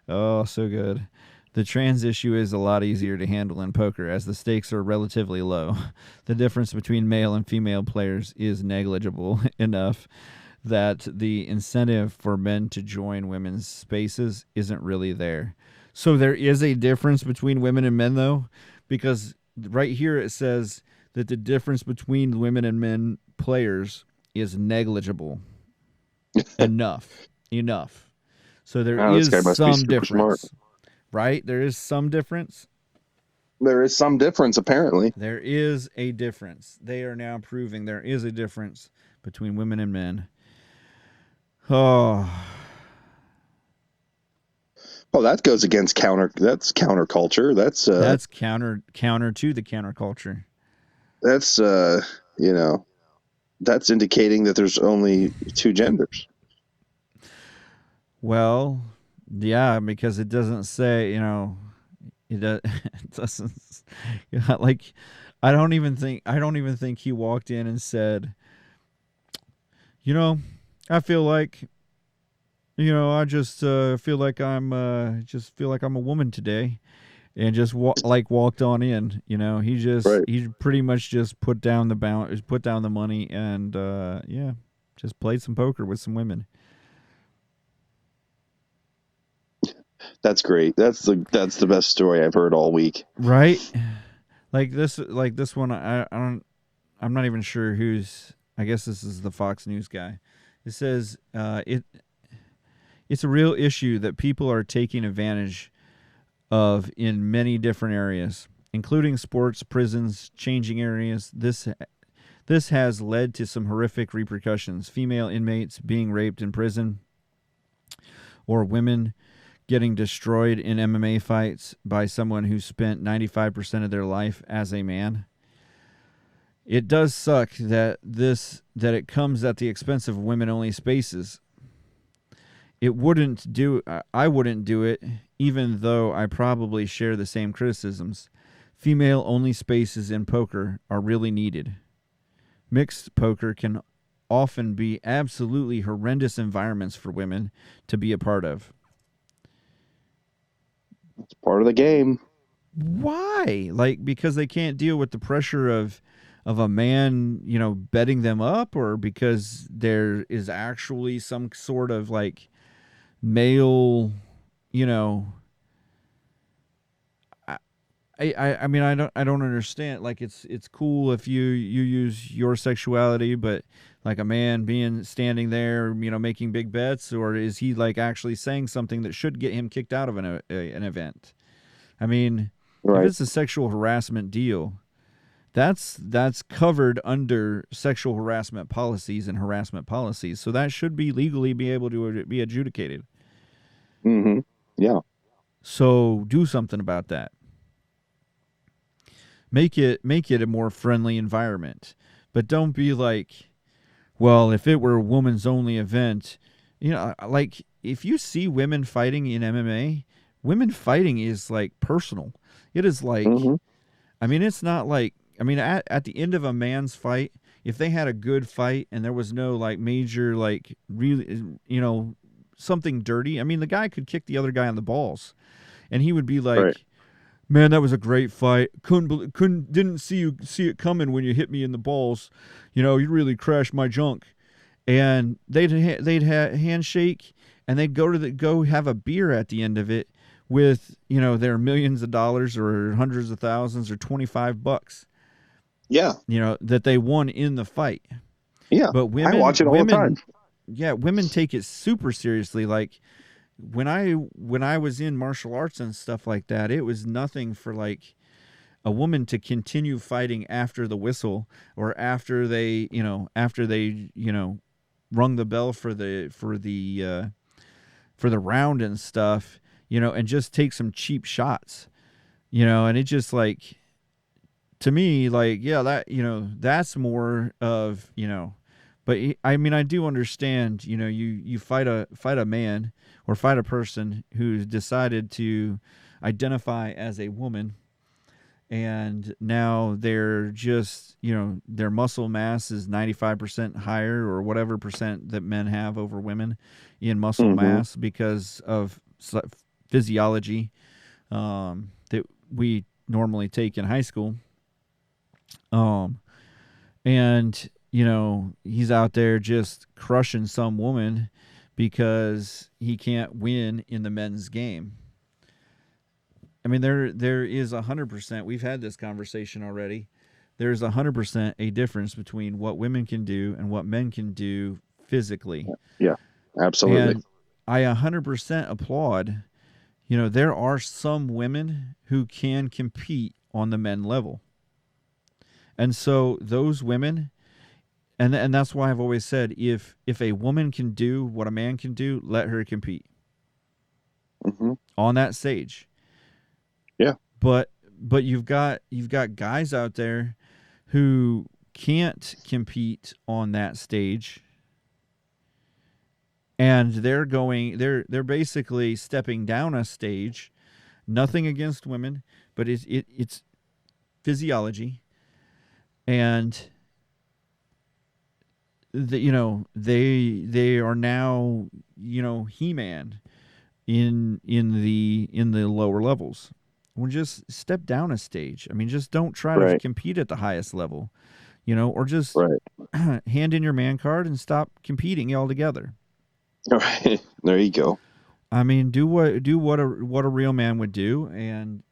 Oh, so good. The trans issue is a lot easier to handle in poker as the stakes are relatively low. The difference between male and female players is negligible enough that the incentive for men to join women's spaces isn't really there. So there is a difference between women and men, though, because right here it says that the difference between women and men players is negligible. Enough. So there is some difference. Right? There is some difference.
There is some difference, apparently.
There is a difference. They are now proving there is a difference between women and men. Oh.
Well, that goes against that's counterculture. That's
counter to the counterculture.
That's that's indicating that there's only two genders.
Well, yeah, because it doesn't say, it doesn't like I don't even think he walked in and said, I feel like I just feel like I'm a woman today, and just walked on in. He just he pretty much just put down the money, and just played some poker with some women.
That's great. That's the best story I've heard all week.
Right? Like this one, I'm not even sure who's. I guess this is the Fox News guy. It says it's a real issue that people are taking advantage of in many different areas, including sports, prisons, changing areas. This has led to some horrific repercussions. Female inmates being raped in prison, or women getting destroyed in MMA fights by someone who spent 95% of their life as a man. It does suck that it comes at the expense of women-only spaces. I wouldn't do it, even though I probably share the same criticisms. Female-only spaces in poker are really needed. Mixed poker can often be absolutely horrendous environments for women to be a part of.
It's part of the game.
Why? Like, because they can't deal with the pressure of a man, betting them up, or because there is actually some sort of like male, I mean, I don't understand. Like, it's cool if you use your sexuality, but like a man standing there, making big bets, or is he like actually saying something that should get him kicked out of an event? I mean,
Right.
if it's a sexual harassment deal, that's covered under sexual harassment policies and harassment policies. So that should be legally be able to be adjudicated.
Mm-hmm. Yeah.
So do something about that. Make it a more friendly environment, but don't be like, well, if it were a woman's only event, like if you see women fighting in MMA, women fighting is like personal. It is like,
Mm-hmm.
I mean, it's not like, I mean, at the end of a man's fight, if they had a good fight and there was no like major, like really, something dirty, I mean, the guy could kick the other guy on the balls and he would be like,
Right.
man, that was a great fight. Didn't see it coming when you hit me in the balls. You really crashed my junk. And they'd handshake, and they'd go have a beer at the end of it with their millions of dollars or hundreds of thousands or $25.
Yeah.
That they won in the fight.
Yeah.
But women,
I watch it all the time.
Yeah, women take it super seriously. Like, when I was in martial arts and stuff like that, it was nothing for like a woman to continue fighting after the whistle, or after they rung the bell for the round and stuff, and just take some cheap shots, and it just like, to me, like, yeah, that, that's more of, but I mean, I do understand, you fight a man or fight a person who's decided to identify as a woman, and now they're just, their muscle mass is 95% higher, or whatever percent that men have over women in muscle
Mm-hmm.
mass because of physiology that we normally take in high school. And he's out there just crushing some woman because he can't win in the men's game. I mean, there is 100%. We've had this conversation already. There's 100% a difference between what women can do and what men can do physically.
Yeah. Absolutely.
And I 100% applaud. There are some women who can compete on the men level. And so those women, and that's why I've always said, if a woman can do what a man can do, let her compete
Mm-hmm.
on that stage.
Yeah.
But you've got guys out there who can't compete on that stage, and they're basically stepping down a stage. Nothing against women, but it's physiology. And they are now, He-Man in the lower levels. Well, just step down a stage. I mean, just don't try to
Right.
compete at the highest level, or just
Right.
hand in your man card and stop competing altogether.
All right. There you go.
I mean, do what a real man would do, and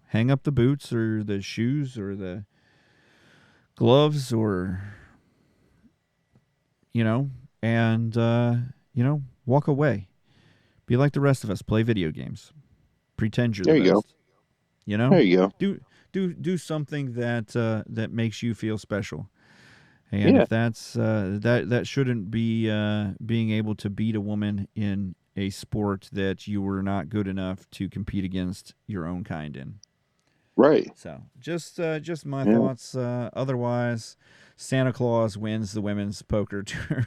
hang up the boots or the shoes or the gloves, or and walk away. Be like the rest of us. Play video games. Pretend you're
There
the
you
best.
go.
You know?
There you go.
Do something that that makes you feel special. And
Yeah.
if that's that shouldn't be being able to beat a woman in a sport that you were not good enough to compete against your own kind in.
Right.
So just my
Yeah.
thoughts. Otherwise, Santa Claus wins the women's poker tour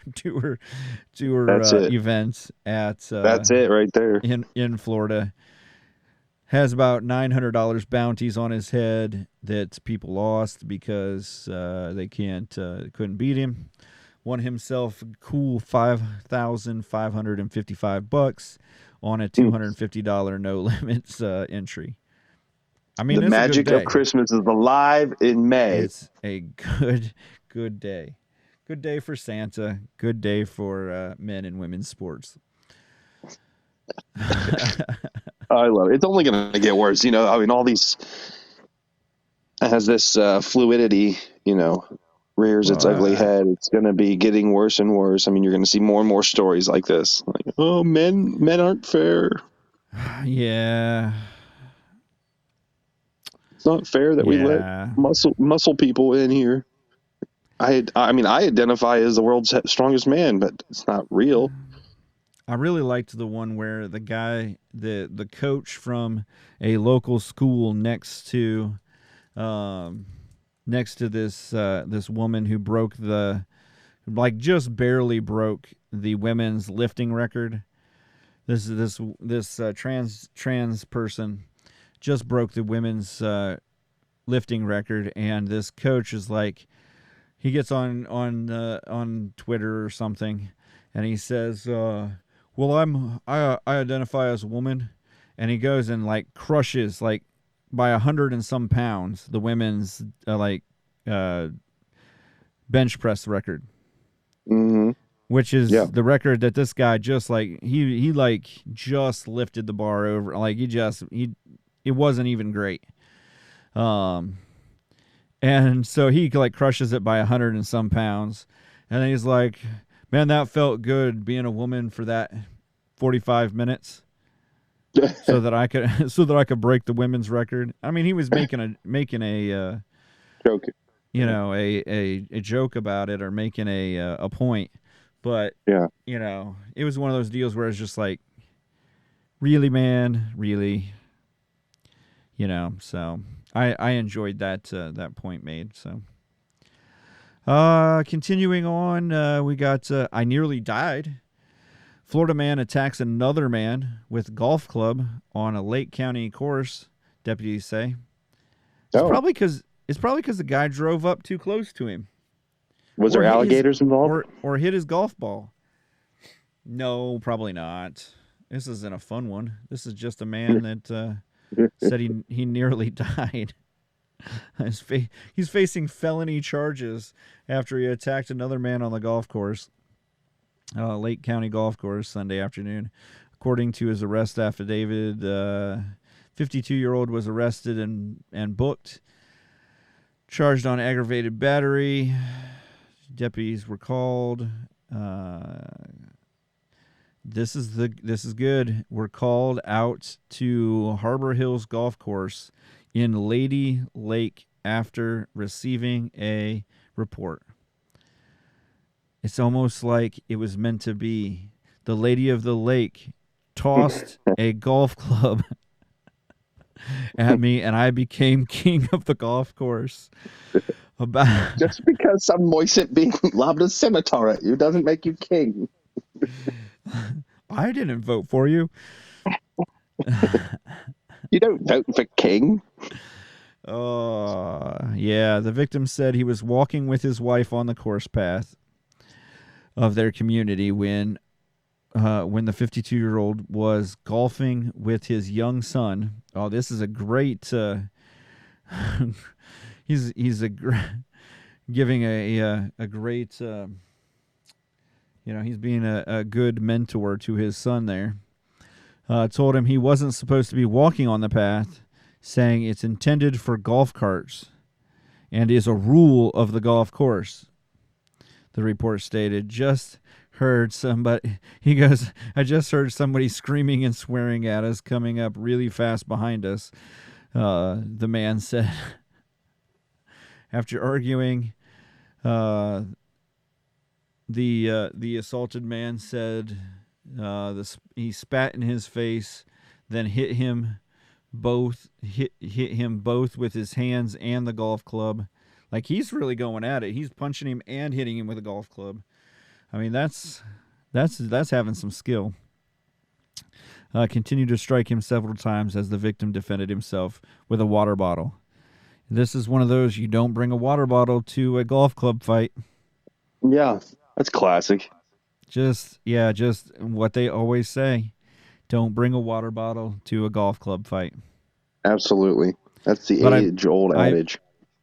That's it.
event at
That's it right there.
in Florida. Has about $900 bounties on his head that people lost because they couldn't beat him. Won himself a cool $5,555 on a $250 no limits entry. I mean,
The
it's
magic
a good
of
day.
Christmas is alive in May.
It's a good day. Good day for Santa. Good day for men and women's sports.
I love it. It's only going to get worse. I mean, all these has this fluidity, rears its
Well,
ugly head. It's going to be getting worse and worse. I mean, you're going to see more and more stories like this. Like, oh, men aren't fair.
Yeah.
It's not fair that we let
Yeah.
muscle people in here. I mean, I identify as the world's strongest man, but it's not real.
I really liked the one where the guy, the coach from a local school next to this woman who just barely broke the women's lifting record. This trans person just broke the women's lifting record, and this coach is like, he gets on Twitter or something, and he says, well, I identify as a woman, and he goes and like crushes like by 100 and some pounds the women's bench press record, which is the record that this guy just like he just lifted the bar over, like it wasn't even great, and so he like crushes it by 100 and some pounds, and then he's like, man, that felt good being a woman for that 45 minutes, so that I could break the women's record. I mean, he was making a
Joke.
A joke about it, or making a point, but
Yeah.
It was one of those deals where it's just like, really, man, really, So I enjoyed that point made. So. Continuing on, we got I Nearly Died. Florida man attacks another man with golf club on a Lake County course, deputies say. It's probably because the guy drove up too close to him.
Was there alligators involved?
Or hit his golf ball. No, probably not. This isn't a fun one. This is just a man that said he nearly died. He's facing felony charges after he attacked another man on the golf course, Lake County golf course, Sunday afternoon. According to his arrest affidavit, 52-year-old was arrested and booked, charged on aggravated battery. Deputies were called. This is good. We're called out to Harbor Hills Golf Course in Lady Lake after receiving a report. It's almost like it was meant to be. The Lady of the Lake tossed a golf club at me, and I became king of the golf course.
Just because some moisette being lobbed a scimitar at you doesn't make you king.
I didn't vote for you.
You don't vote for king.
Yeah. The victim said he was walking with his wife on the course path of their community when the 52-year-old was golfing with his young son. Oh, this is a great. He's giving a great. He's being a good mentor to his son there. Told him he wasn't supposed to be walking on the path, saying it's intended for golf carts and is a rule of the golf course. The report stated, just heard somebody. He goes, I just heard somebody screaming and swearing at us coming up really fast behind us. The man said, after arguing, the assaulted man said he spat in his face, then hit him both with his hands and the golf club. Like, he's really going at it. He's punching him and hitting him with a golf club. I mean, that's having some skill. Continued to strike him several times as the victim defended himself with a water bottle. This is one of those, you don't bring a water bottle to a golf club fight.
Yeah, that's classic.
Just what they always say. Don't bring a water bottle to a golf club fight.
Absolutely. That's the age-old adage.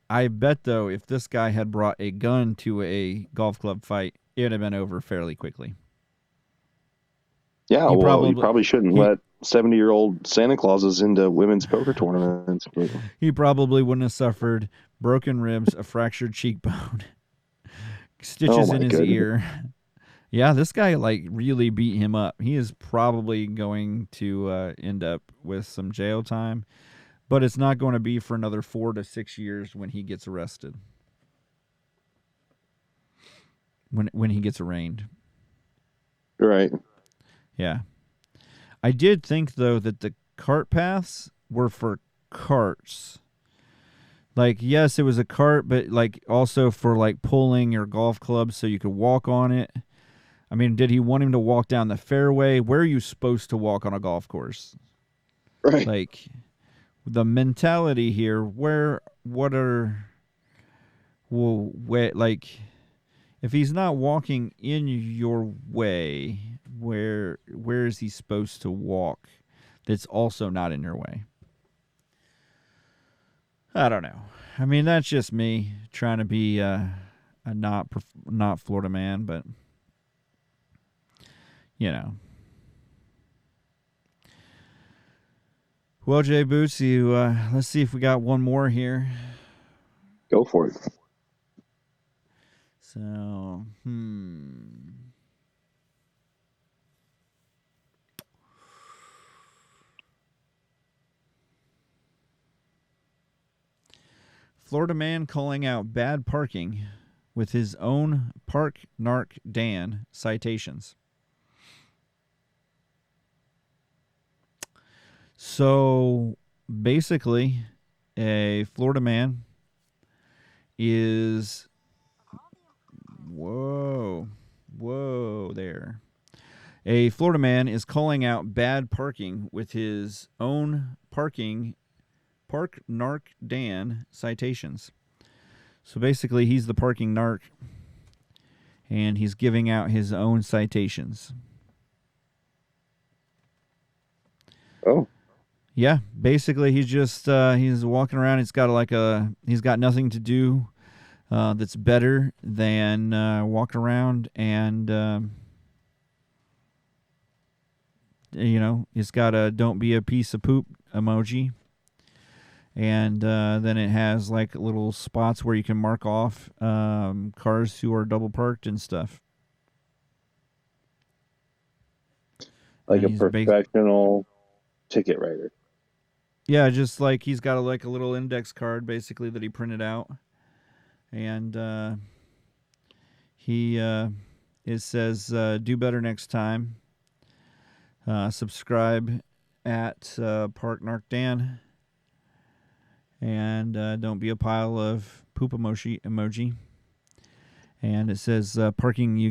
I bet, though, if this guy had brought a gun to a golf club fight, it would have been over fairly quickly.
Yeah, you probably shouldn't let 70-year-old Santa Clauses into women's poker tournaments.
He probably wouldn't have suffered broken ribs, a fractured cheekbone, stitches in his ear. Yeah, this guy really beat him up. He is probably going to end up with some jail time, but it's not going to be for another 4 to 6 years when he gets arrested. When he gets arraigned.
Right.
Yeah. I did think, though, that the cart paths were for carts. Like, yes, it was a cart, but also for pulling your golf club so you could walk on it. I mean, did he want him to walk down the fairway? Where are you supposed to walk on a golf course?
Right.
The mentality here, if he's not walking in your way, where is he supposed to walk that's also not in your way? I don't know. I mean, that's just me trying to be a not Florida man, but Well, Jay Boots, let's see if we got one more here.
Go for it.
So, Florida man calling out bad parking with his own Park Narc Dan citations. So basically, a Florida man is whoa there. A Florida man is calling out bad parking with his own Park Narc Dan citations. So basically, he's the parking narc, and he's giving out his own citations.
Oh.
Yeah, basically he's just he's walking around. He's got nothing to do that's better than walk around and he's got a "don't be a piece of poop" emoji, and then it has little spots where you can mark off cars who are double parked and stuff.
Like a professional ticket writer.
Yeah, just he's got a little index card basically that he printed out, and it says "do better next time." Subscribe at Park Narc Dan, and don't be a pile of poop emoji. And it says parking. You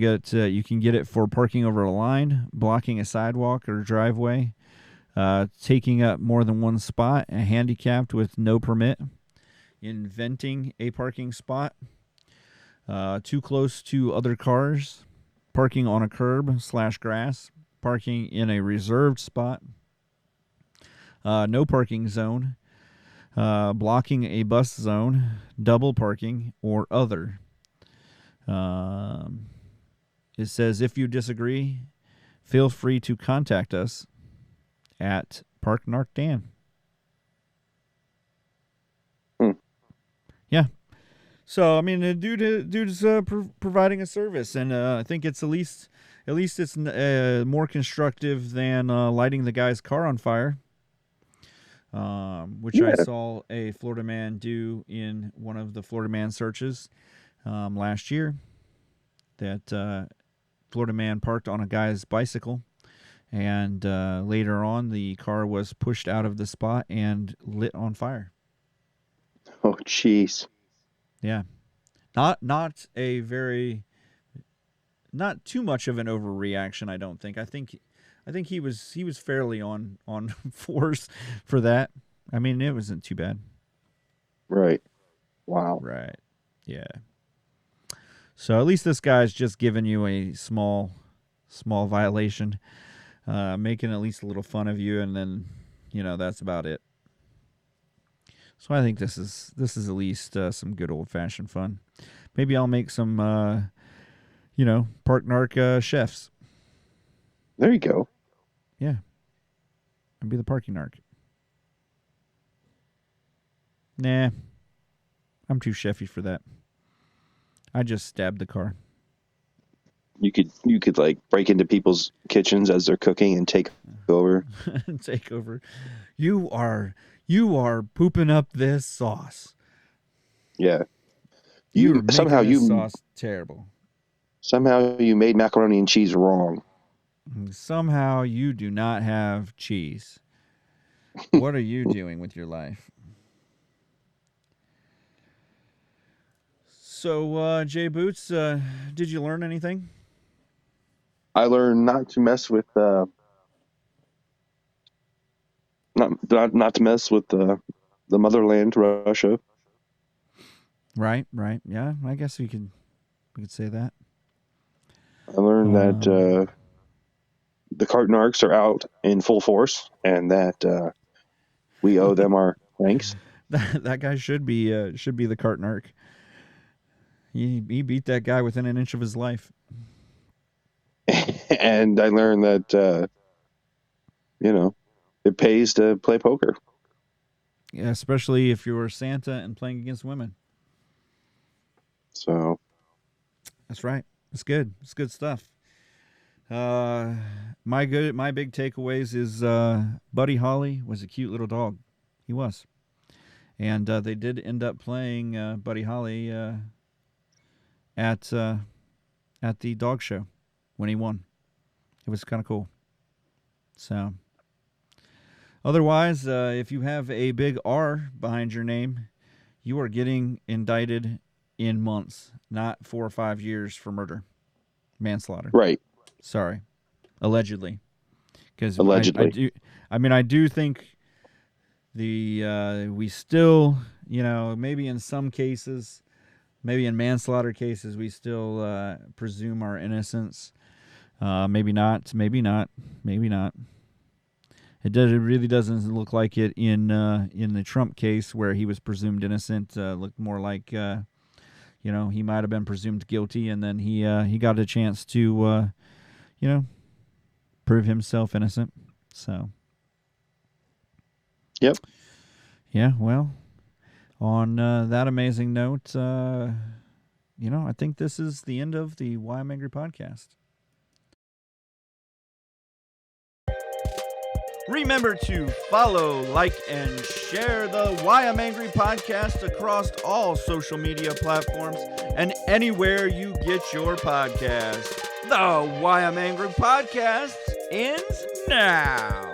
can get it for parking over a line, blocking a sidewalk or driveway. Taking up more than one spot, handicapped with no permit, inventing a parking spot, too close to other cars, parking on a curb/grass, parking in a reserved spot, no parking zone, blocking a bus zone, double parking, or other. It says, if you disagree, feel free to contact us at Park Narc Dan. Yeah. So, I mean, the dude is providing a service, and I think it's at least at least it's more constructive than lighting the guy's car on fire, which I saw a Florida man do in one of the Florida Man searches last year. That Florida man parked on a guy's bicycle, and later on the car was pushed out of the spot and lit on fire.
Oh, jeez.
Yeah, not too much of an overreaction. I don't think. I think he was fairly on force for that. I mean, it wasn't too bad.
Right. Wow.
Right. Yeah. So at least this guy's just giving you a small violation, making at least a little fun of you, and then that's about it. So I think this is at least some good old fashioned fun. Maybe I'll make some Park Narc chefs.
There you go.
Yeah, I'll be the parking narc. Nah, I'm too chefy for that. I just stabbed the car.
You could like break into people's kitchens as they're cooking and take over.
Take over. You are pooping up this sauce.
Yeah.
You somehow this sauce terrible.
Somehow you made macaroni and cheese wrong.
Somehow you do not have cheese. What are you doing with your life? So, Jay Boots, did you learn anything?
I learned not to mess with not to mess with the motherland, Russia.
Right. Yeah, I guess we could say that.
I learned that the Cartnarks are out in full force, and that we owe them our thanks.
That guy should be the Cartnark. He beat that guy within an inch of his life.
And I learned that it pays to play poker.
Yeah, especially if you're Santa and playing against women.
So
that's right. It's good. It's good stuff. My big takeaways is Buddy Holly was a cute little dog. He was, and they did end up playing Buddy Holly at the dog show when he won. It was kind of cool. So, otherwise, if you have a big R behind your name, you are getting indicted in months, not 4 or 5 years for murder, manslaughter.
Right.
Sorry, allegedly. Because
allegedly,
I do think we still, maybe in some cases, maybe in manslaughter cases, we still presume our innocence. Maybe not. It really doesn't look like it in the Trump case where he was presumed innocent. Looked more like he might have been presumed guilty, and then he got a chance to prove himself innocent. So.
Yep.
Yeah. Well, on that amazing note, I think this is the end of the Why I'm Angry podcast. Remember to follow, like, and share the Why I'm Angry podcast across all social media platforms and anywhere you get your podcast. The Why I'm Angry podcast ends now.